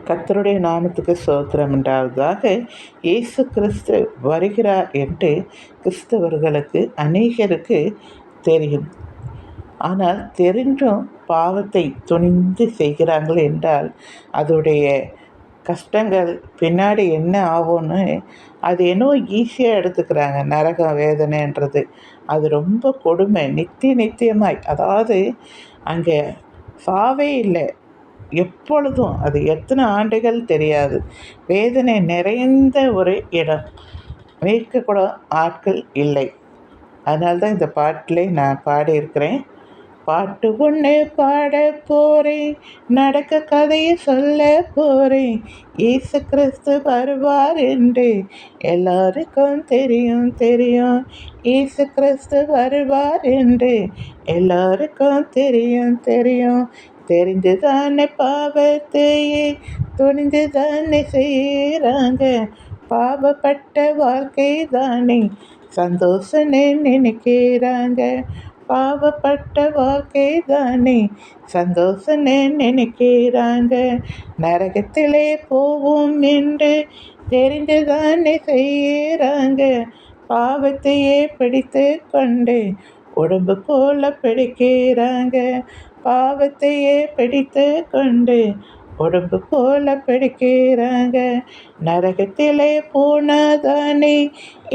கர்த்தருடைய நாமத்துக்கு ஸ்தோத்திரம் உண்டாவதாக. இயேசு கிறிஸ்து வருகிறார் என்று கிறிஸ்தவர்களுக்கு அநேகருக்கு தெரியும். ஆனால் தெரிந்தும் பாவத்தை துணிந்து செய்கிறார்கள் என்றால் அதோடைய கஷ்டங்கள் பின்னாடி என்ன ஆகும்னு அது என்னவோ ஈஸியாக எடுத்துக்கிறாங்க. நரக வேதனைன்றது அது ரொம்ப கொடுமை. நித்தியமாய், அதாவது அங்கே சாவே இல்லை, எப்பொழுதும். அது எத்தனை ஆண்டுகள் தெரியாது. வேதனை நிறைந்த ஒரு இடம். மீட்கக்கூட ஆட்கள் இல்லை. அதனால்தான் இந்த பாட்டிலே நான் பாடியிருக்கிறேன். பாட்டு ஒன்று பாட போகிறேன், நடக்க கதையை சொல்ல போகிறேன். இயேசு கிறிஸ்து வருவார் என்று எல்லாருக்கும் தெரியும். இயேசு கிறிஸ்து வருவார் என்று எல்லாருக்கும் தெரியும். தெரிந்து தானே பாவத்தையே துணிந்து தானே செய்கிறாங்க. பாவப்பட்ட வாழ்க்கை தானே சந்தோஷன்னு நினைக்கிறாங்க. பாவப்பட்ட வாழ்க்கை தானே சந்தோஷன்னு நினைக்கிறாங்க. நரகத்திலே போவோம் என்று தெரிந்து தானே செய்கிறாங்க. பாவத்தையே பிடித்து கொண்டு உடம்பு போல பிடிக்கிறாங்க. பாவத்தையே பிடித்து கொண்டு உடம்பு போல பிடிக்கிறாங்க. நரகத்திலே போனாதானே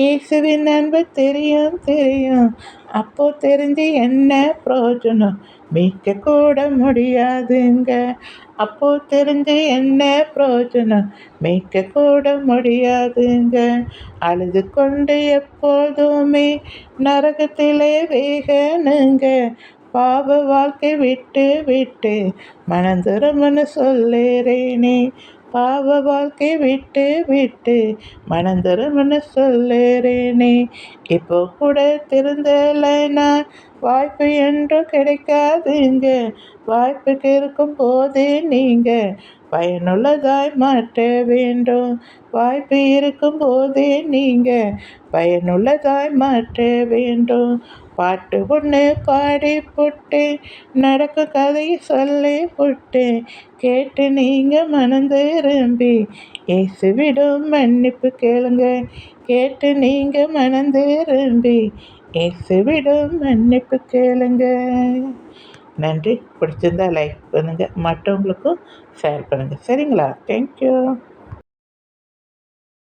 இயேசுவின் அன்பு தெரியும். அப்போ தெரிஞ்சு என்ன பிரயோஜனம்? மீட்க கூட முடியாதுங்க. அப்போ தெரிஞ்சு என்ன பிரயோஜனம்? மீட்க கூட முடியாதுங்க. அழுது கொண்டு எப்போதுமே நரகத்திலே வேகணுங்க. பாவ வாழ்க்கை விட்டு மனந்திரும்புன்னு சொல்லுறேனே. பாவ வாழ்க்கை விட்டு மனந்திரும்புன்னு சொல்லுறேனே. இப்போ கூட திருந்தலைன்னா வாய்ப்பு என்றும் கிடைக்காதுங்க. வாய்ப்புக்கு இருக்கும் போதே நீங்கள் பயனுள்ளதாய் மாற்ற வேண்டும். வாய்ப்பு இருக்கும் போதே நீங்கள் பயனுள்ளதாய் மாற்ற வேண்டும். பாட்டு ஒன்று பாடி புட்டேன், நடக்கும் கதையை சொல்லி புட்டேன். கேட்டு நீங்கள் மனந்திரும்பி இயேசுவிடம் மன்னிப்பு கேளுங்க. கேட்டு நீங்கள் மனந்திரும்பி இயேசுவிடம் மன்னிப்பு கேளுங்க. நன்றி. பிடிச்சிருந்தா லைக் பண்ணுங்கள், மற்றவங்களுக்கும் ஷேர் பண்ணுங்கள். சரிங்களா? தேங்க்யூ.